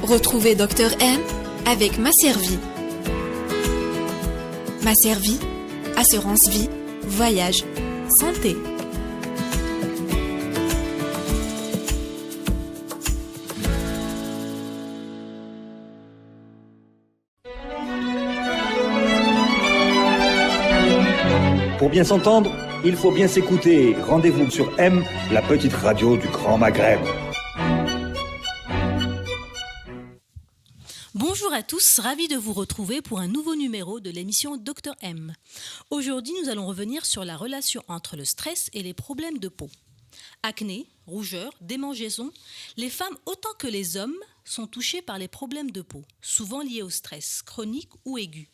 Retrouvez Dr M avec Ma Servie. Ma Servie, assurance vie, voyage, santé. Pour bien s'entendre, il faut bien s'écouter. Rendez-vous sur M, la petite radio du Grand Maghreb. Bonjour à tous, ravi de vous retrouver pour un nouveau numéro de l'émission Dr M. Aujourd'hui, nous allons revenir sur la relation entre le stress et les problèmes de peau. Acné, rougeur, démangeaisons, les femmes autant que les hommes sont touchés par les problèmes de peau, souvent liés au stress, chronique ou aigu.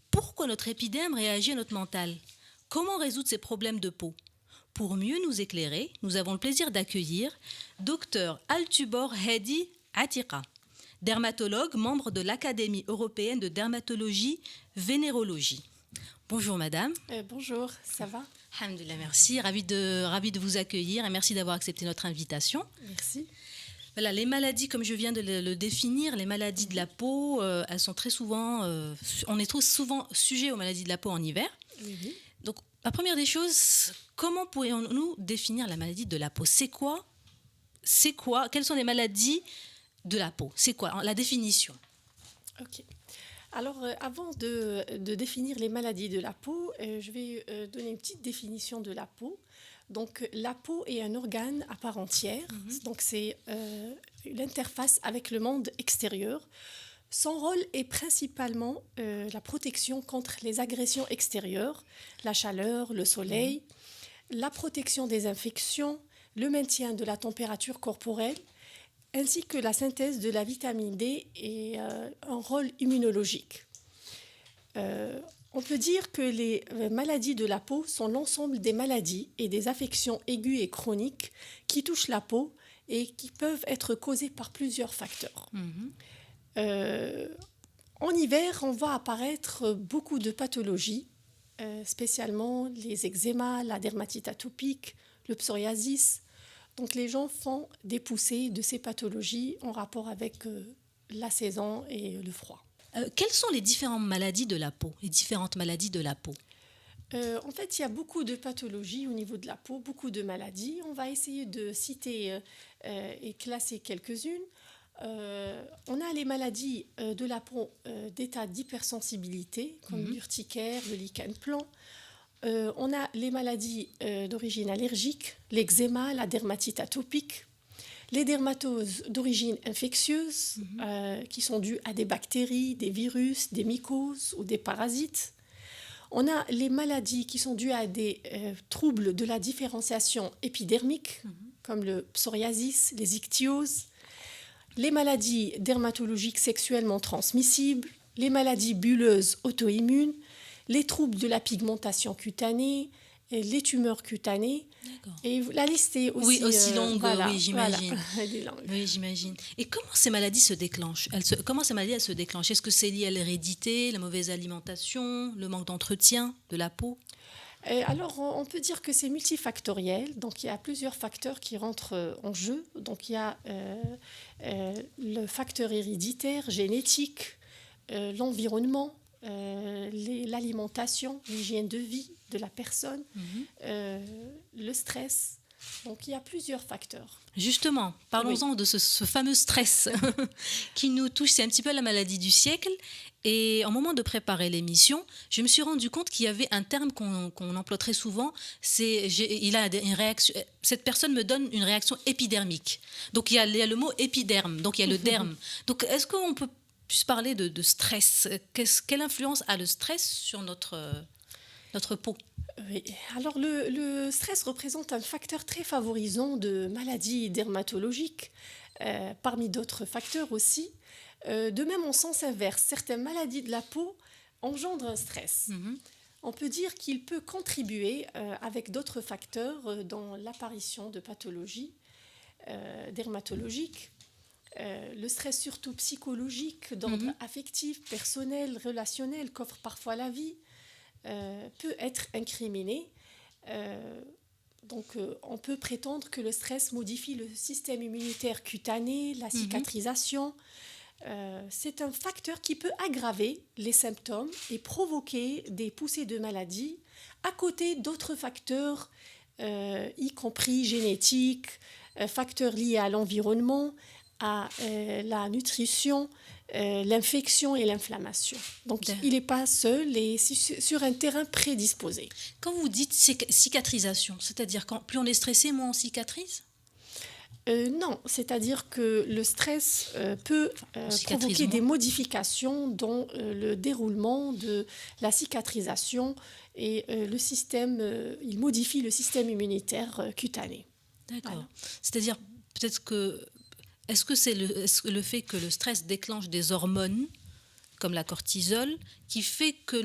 Pourquoi notre épiderme réagit à notre mental ? Comment résoudre ces problèmes de peau ? Pour mieux nous éclairer, nous avons le plaisir d'accueillir Dr Altubor Hedi Atiqa, dermatologue, membre de l'Académie européenne de dermatologie vénérologie. Bonjour madame. Bonjour, ça va ? Alhamdoulilah, merci. Ravi de vous accueillir et merci d'avoir accepté notre invitation. Merci. Voilà, les maladies, comme je viens de le définir, les maladies de la peau, elles sont très souvent, on est trop souvent sujet aux maladies de la peau en hiver. Oui. Donc, la première des choses, comment pourrions-nous définir la maladie de la peau ? C'est quoi ? Quelles sont les maladies de la peau ? C'est quoi la définition ? Ok. Alors, avant de définir les maladies de la peau, je vais donner une petite définition de la peau. Donc, la peau est un organe à part entière. Donc, c'est l'interface avec le monde extérieur. Son rôle est principalement la protection contre les agressions extérieures, la chaleur, le soleil, la protection des infections, le maintien de la température corporelle, ainsi que la synthèse de la vitamine D et un rôle immunologique. On peut dire que les maladies de la peau sont l'ensemble des maladies et des affections aiguës et chroniques qui touchent la peau et qui peuvent être causées par plusieurs facteurs. En hiver, on voit apparaître beaucoup de pathologies, spécialement les eczémas, la dermatite atopique, le psoriasis. Donc les gens font des poussées de ces pathologies en rapport avec la saison et le froid. Quelles sont les différentes maladies de la peau, les différentes maladies de la peau ? En fait, il y a beaucoup de pathologies au niveau de la peau, beaucoup de maladies. On va essayer de citer et classer quelques-unes. On a les maladies de la peau d'état d'hypersensibilité, comme l'urticaire, le lichen plan. On a les maladies d'origine allergique, l'eczéma, la dermatite atopique, les dermatoses d'origine infectieuse, qui sont dues à des bactéries, des virus, des mycoses ou des parasites. On a les maladies qui sont dues à des troubles de la différenciation épidermique, comme le psoriasis, les ichtyoses, les maladies dermatologiques sexuellement transmissibles, les maladies bulleuses auto-immunes, les troubles de la pigmentation cutanée, les tumeurs cutanées. D'accord. Et la liste est aussi longue, voilà, oui, j'imagine. Voilà, elle est longue. Oui, j'imagine. Et comment ces maladies se déclenchent ? Comment ces maladies se déclenchent ? Est-ce que c'est lié à l'hérédité, la mauvaise alimentation, le manque d'entretien de la peau ? Alors, on peut dire que c'est multifactoriel. Donc, il y a plusieurs facteurs qui rentrent en jeu. Donc, il y a le facteur héréditaire, génétique, l'environnement, l'alimentation, l'hygiène de vie de la personne, le stress. Donc, il y a plusieurs facteurs. Justement, parlons-en de ce fameux stress qui nous touche. C'est un petit peu la maladie du siècle. Et au moment de préparer l'émission, je me suis rendu compte qu'il y avait un terme qu'on emploie très souvent. Une réaction. Cette personne me donne une réaction épidermique. Donc, il y a le mot épiderme. Donc, il y a le derme. Donc, est-ce qu'on peut plus parler de stress ? Quelle influence a le stress sur notre peau ? Oui. Alors, le stress représente un facteur très favorisant de maladies dermatologiques, parmi d'autres facteurs aussi. De même, en sens inverse, certaines maladies de la peau engendrent un stress. On peut dire qu'il peut contribuer avec d'autres facteurs dans l'apparition de pathologies dermatologiques. Le stress surtout psychologique, d'ordre affectif, personnel, relationnel, qu'offre parfois la vie, peut être incriminé. Donc, on peut prétendre que le stress modifie le système immunitaire cutané, la cicatrisation. C'est un facteur qui peut aggraver les symptômes et provoquer des poussées de maladie, à côté d'autres facteurs, y compris génétiques, facteurs liés à l'environnement, à la nutrition, l'infection et l'inflammation. Donc, il n'est pas seul et sur un terrain prédisposé. Quand vous dites cicatrisation, c'est-à-dire quand plus on est stressé, moins on cicatrise ? Non, c'est-à-dire que le stress peut provoquer des modifications dans le déroulement de la cicatrisation et le système, il modifie le système immunitaire cutané. D'accord. Voilà. C'est-à-dire peut-être que est-ce que c'est le fait que le stress déclenche des hormones comme la cortisol, qui fait que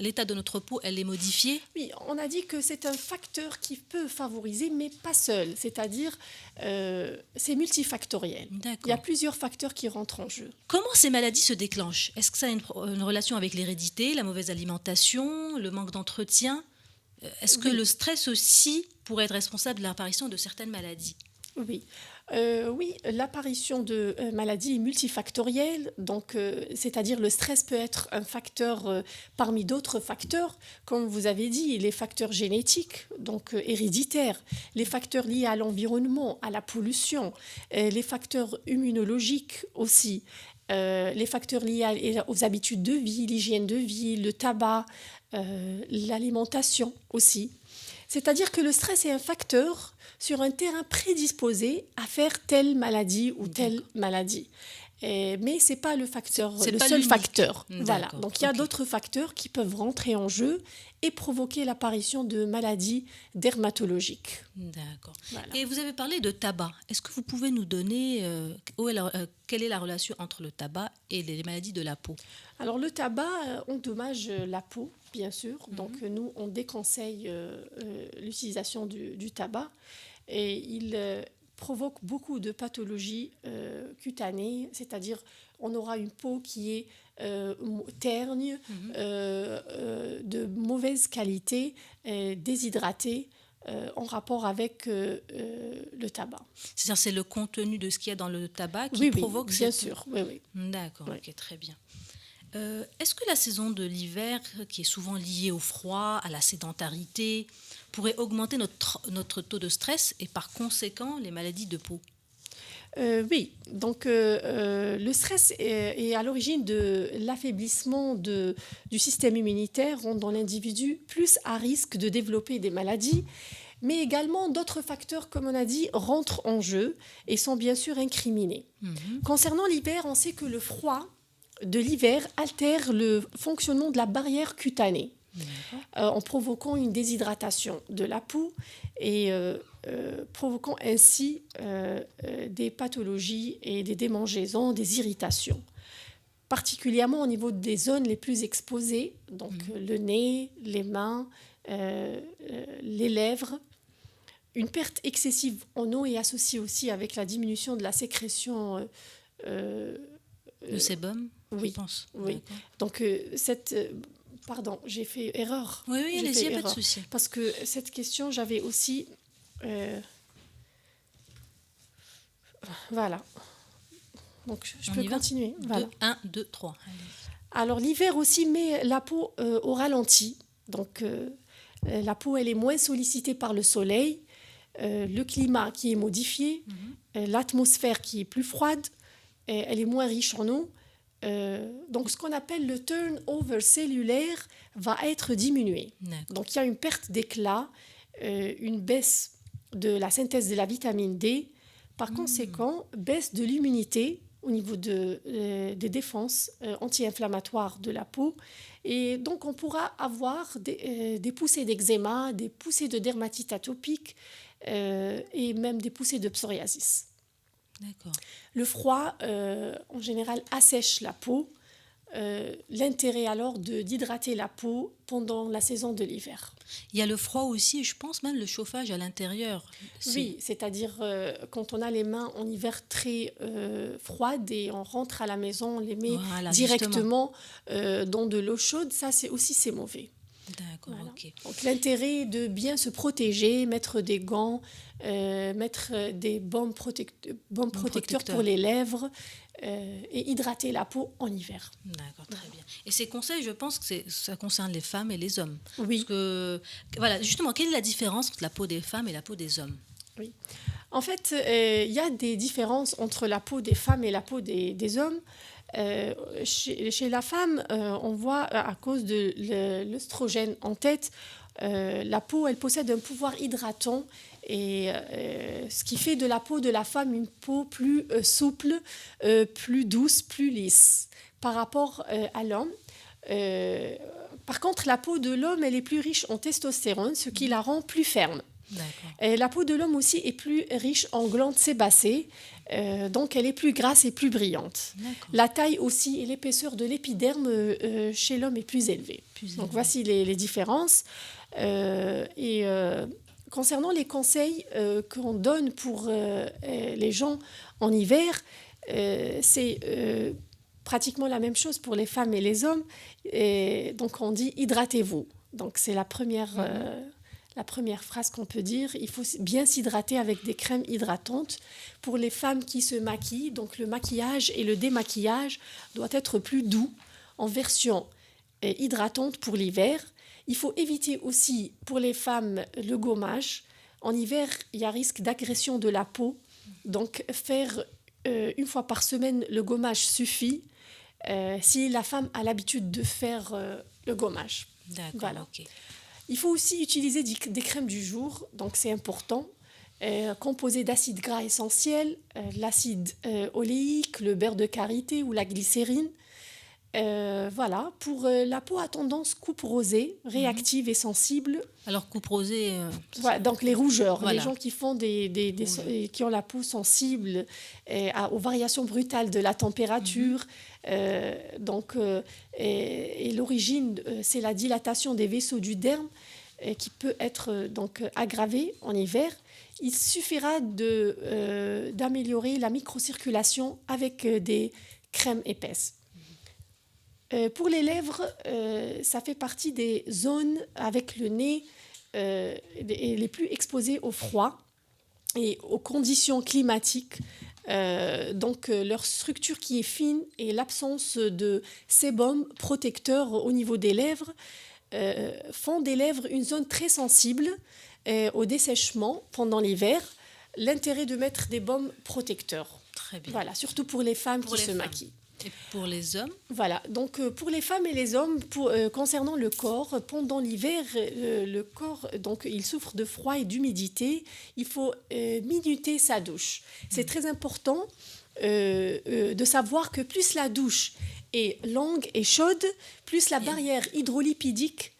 l'état de notre peau, elle est modifiée ? Oui, on a dit que c'est un facteur qui peut favoriser, mais pas seul. C'est-à-dire, c'est multifactoriel. D'accord. Il y a plusieurs facteurs qui rentrent en jeu. Comment ces maladies se déclenchent ? Est-ce que ça a une relation avec l'hérédité, la mauvaise alimentation, le manque d'entretien ? Est-ce que le stress aussi pourrait être responsable de l'apparition de certaines maladies ? Oui. Oui, l'apparition de maladies multifactorielles, donc, c'est-à-dire le stress peut être un facteur parmi d'autres facteurs, comme vous avez dit, les facteurs génétiques, donc héréditaires, les facteurs liés à l'environnement, à la pollution, les facteurs immunologiques aussi, les facteurs liés aux habitudes de vie, l'hygiène de vie, le tabac, l'alimentation aussi. C'est-à-dire que le stress est un facteur sur un terrain prédisposé à faire telle maladie ou telle maladie. Mais ce n'est pas le seul facteur. Voilà. Donc, il y a d'autres facteurs qui peuvent rentrer en jeu et provoquer l'apparition de maladies dermatologiques. D'accord. Voilà. Et vous avez parlé de tabac. Est-ce que vous pouvez nous donner quelle est la relation entre le tabac et les maladies de la peau ? Alors, le tabac endommage la peau, bien sûr. Donc, nous, on déconseille l'utilisation du tabac. Et il provoque beaucoup de pathologies cutanées, c'est-à-dire on aura une peau qui est terne, de mauvaise qualité, déshydratée, en rapport avec le tabac. C'est-à-dire c'est le contenu de ce qu'il y a dans le tabac qui provoque bien sûr. Oui. D'accord, ok, très bien. Est-ce que la saison de l'hiver, qui est souvent liée au froid, à la sédentarité, pourrait augmenter notre taux de stress et par conséquent les maladies de peau ? Oui, donc le stress est à l'origine de l'affaiblissement du système immunitaire, rendant l'individu plus à risque de développer des maladies, mais également d'autres facteurs, comme on a dit, rentrent en jeu et sont bien sûr incriminés. Concernant l'hiver, on sait que le froid de l'hiver altère le fonctionnement de la barrière cutanée, en provoquant une déshydratation de la peau et provoquant ainsi des pathologies et des démangeaisons, des irritations, particulièrement au niveau des zones les plus exposées, donc le nez, les mains, les lèvres. Une perte excessive en eau est associée aussi avec la diminution de la sécrétion le sébum, oui, je pense. Oui. Donc, pardon, j'ai fait erreur. Oui, allez-y, pas de souci. Parce que cette question, j'avais aussi... voilà. Donc, je peux continuer. Voilà. 1, 2, 3. Allez. Alors, l'hiver aussi met la peau au ralenti. Donc, la peau, elle est moins sollicitée par le soleil, le climat qui est modifié, l'atmosphère qui est plus froide, elle est moins riche en eau. Donc, ce qu'on appelle le turnover cellulaire va être diminué. Donc, il y a une perte d'éclat, une baisse de la synthèse de la vitamine D. Par conséquent, baisse de l'immunité au niveau des défenses anti-inflammatoires de la peau. Et donc, on pourra avoir des poussées d'eczéma, des poussées de dermatite atopique et même des poussées de psoriasis. D'accord. Le froid, en général, assèche la peau. L'intérêt alors d'hydrater la peau pendant la saison de l'hiver. Il y a le froid aussi, je pense même le chauffage à l'intérieur. Oui, c'est-à-dire quand on a les mains en hiver très froides et on rentre à la maison, on les met directement dans de l'eau chaude, ça c'est mauvais. D'accord, Voilà. ok. Donc l'intérêt de bien se protéger, mettre des gants, mettre des baumes protecteurs pour les lèvres et hydrater la peau en hiver. D'accord, très bien. Et ces conseils, je pense que ça concerne les femmes et les hommes. Oui. Parce que, voilà, justement, quelle est la différence entre la peau des femmes et la peau des hommes? Oui. En fait, il y a des différences entre la peau des femmes et la peau des hommes. Chez la femme, on voit à cause de l'œstrogène en tête, la peau, elle possède un pouvoir hydratant et ce qui fait de la peau de la femme une peau plus souple, plus douce, plus lisse par rapport à l'homme. Par contre, la peau de l'homme, elle est plus riche en testostérone, ce qui la rend plus ferme. D'accord. La peau de l'homme aussi est plus riche en glandes sébacées, donc elle est plus grasse et plus brillante. D'accord. La taille aussi et l'épaisseur de l'épiderme chez l'homme est plus élevée. Donc voici les différences. Concernant les conseils qu'on donne pour les gens en hiver, c'est pratiquement la même chose pour les femmes et les hommes. Et donc on dit hydratez-vous. Donc c'est la première phrase qu'on peut dire. Il faut bien s'hydrater avec des crèmes hydratantes. Pour les femmes qui se maquillent, donc le maquillage et le démaquillage doit être plus doux en version hydratante pour l'hiver. Il faut éviter aussi pour les femmes le gommage. En hiver, il y a risque d'agression de la peau. Donc faire une fois par semaine le gommage suffit si la femme a l'habitude de faire le gommage. D'accord, voilà. ok. Il faut aussi utiliser des crèmes du jour, donc c'est important, composées d'acides gras essentiels, l'acide oléique, le beurre de karité ou la glycérine. Voilà, pour la peau à tendance coupe rosée, réactive et sensible. Alors, coupe rosée... Voilà, donc les rougeurs, voilà. les gens qui font qui ont la peau sensible aux variations brutales de la température. Et l'origine, c'est la dilatation des vaisseaux du derme qui peut être aggravée en hiver. Il suffira d'améliorer la microcirculation avec des crèmes épaisses. Pour les lèvres, ça fait partie des zones avec le nez les plus exposées au froid et aux conditions climatiques. Leur structure qui est fine et l'absence de sébum protecteur au niveau des lèvres font des lèvres une zone très sensible au dessèchement pendant l'hiver. L'intérêt de mettre des baumes protecteurs. Très bien. Voilà, surtout pour les femmes qui se maquillent. Et pour les hommes? Voilà, donc pour les femmes et les hommes, concernant le corps, pendant l'hiver, le corps, donc, il souffre de froid et d'humidité. Il faut minuter sa douche. C'est très important de savoir que plus la douche est longue et chaude, plus la barrière hydrolipidique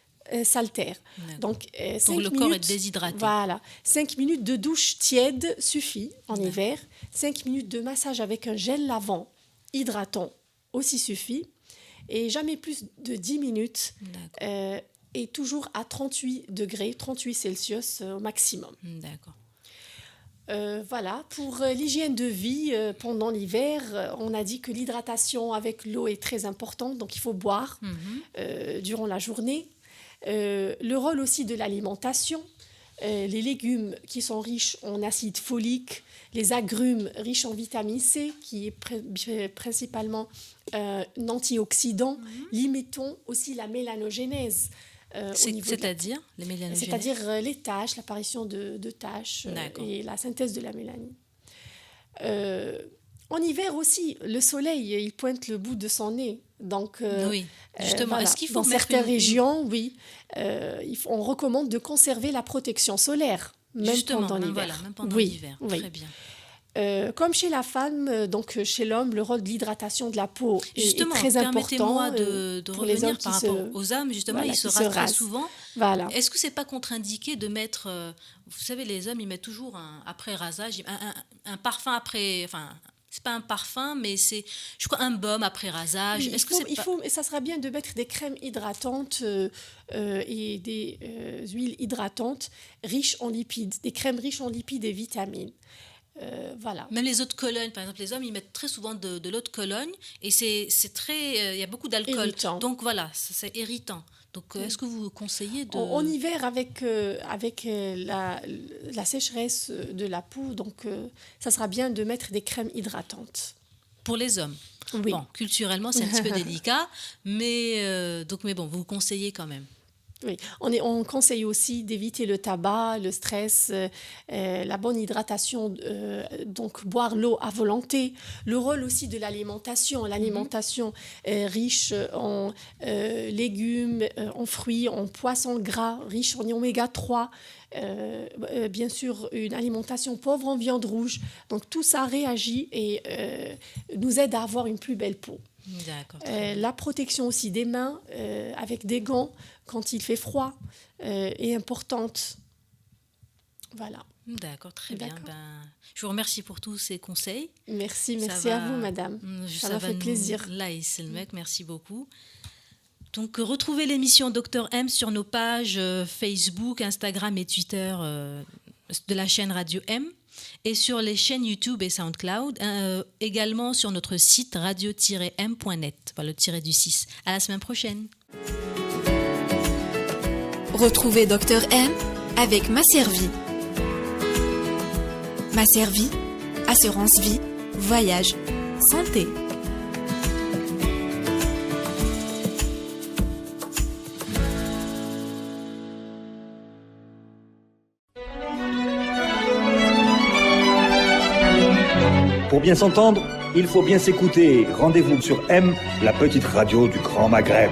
s'altère. Donc le corps est déshydraté. Voilà, 5 minutes de douche tiède suffit en hiver. 5 minutes de massage avec un gel lavant hydratant aussi suffit, et jamais plus de 10 minutes, et toujours à 38 degrés, 38 Celsius au maximum. D'accord. Voilà, pour l'hygiène de vie pendant l'hiver, on a dit que l'hydratation avec l'eau est très importante, donc il faut boire durant la journée. Le rôle aussi de l'alimentation, les légumes qui sont riches en acide folique, les agrumes riches en vitamine C, qui est principalement un antioxydant. Limitons aussi la mélanogénèse. C'est-à-dire les mélanogénèses? C'est-à-dire les taches, l'apparition de taches et la synthèse de la mélanine. En hiver aussi, le soleil, il pointe le bout de son nez. Donc, oui, justement. Voilà. Est-ce qu'il faut dans certaines régions, oui, on recommande de conserver la protection solaire, même pendant l'hiver. Voilà, même pendant l'hiver. Oui. Très bien. Comme chez la femme, donc chez l'homme, le rôle de l'hydratation de la peau est très important. Permettez-moi de revenir par rapport aux hommes. Justement, ils se rasent très souvent. Voilà. Est-ce que c'est pas contre-indiqué de mettre... vous savez, les hommes, ils mettent toujours après rasage, un parfum après... Enfin, c'est pas un parfum, mais c'est, je crois, un baume après rasage. Oui, ça sera bien de mettre des crèmes hydratantes et des huiles hydratantes riches en lipides, des crèmes riches en lipides et vitamines. Voilà. Même les eaux de Cologne, par exemple, les hommes, ils mettent très souvent de l'eau de Cologne et c'est très, il y a beaucoup d'alcool. Irritant. Donc voilà, c'est irritant. Donc, est-ce que vous conseillez de... En hiver, avec la sécheresse de la peau, donc ça sera bien de mettre des crèmes hydratantes. Pour les hommes? Oui. Bon, culturellement, c'est un petit peu délicat, mais bon, vous conseillez quand même. Oui, on conseille aussi d'éviter le tabac, le stress, la bonne hydratation, donc boire l'eau à volonté. Le rôle aussi de l'alimentation riche en légumes, en fruits, en poissons gras, riche en oméga 3. Bien sûr, une alimentation pauvre en viande rouge. Donc tout ça réagit et nous aide à avoir une plus belle peau. D'accord. La protection aussi des mains avec des gants quand il fait froid est importante. Voilà. D'accord, très bien. Je vous remercie pour tous ces conseils. Merci à vous, madame. Ça m'a fait plaisir. Merci beaucoup. Donc, retrouvez l'émission Dr M sur nos pages Facebook, Instagram et Twitter de la chaîne Radio M et sur les chaînes YouTube et SoundCloud, également sur notre site radio-m.net, le tiré du 6. À la semaine prochaine. Retrouvez Dr M avec Masservie. Masservie, assurance vie, voyage, santé. Pour bien s'entendre, il faut bien s'écouter. Rendez-vous sur M, la petite radio du Grand Maghreb.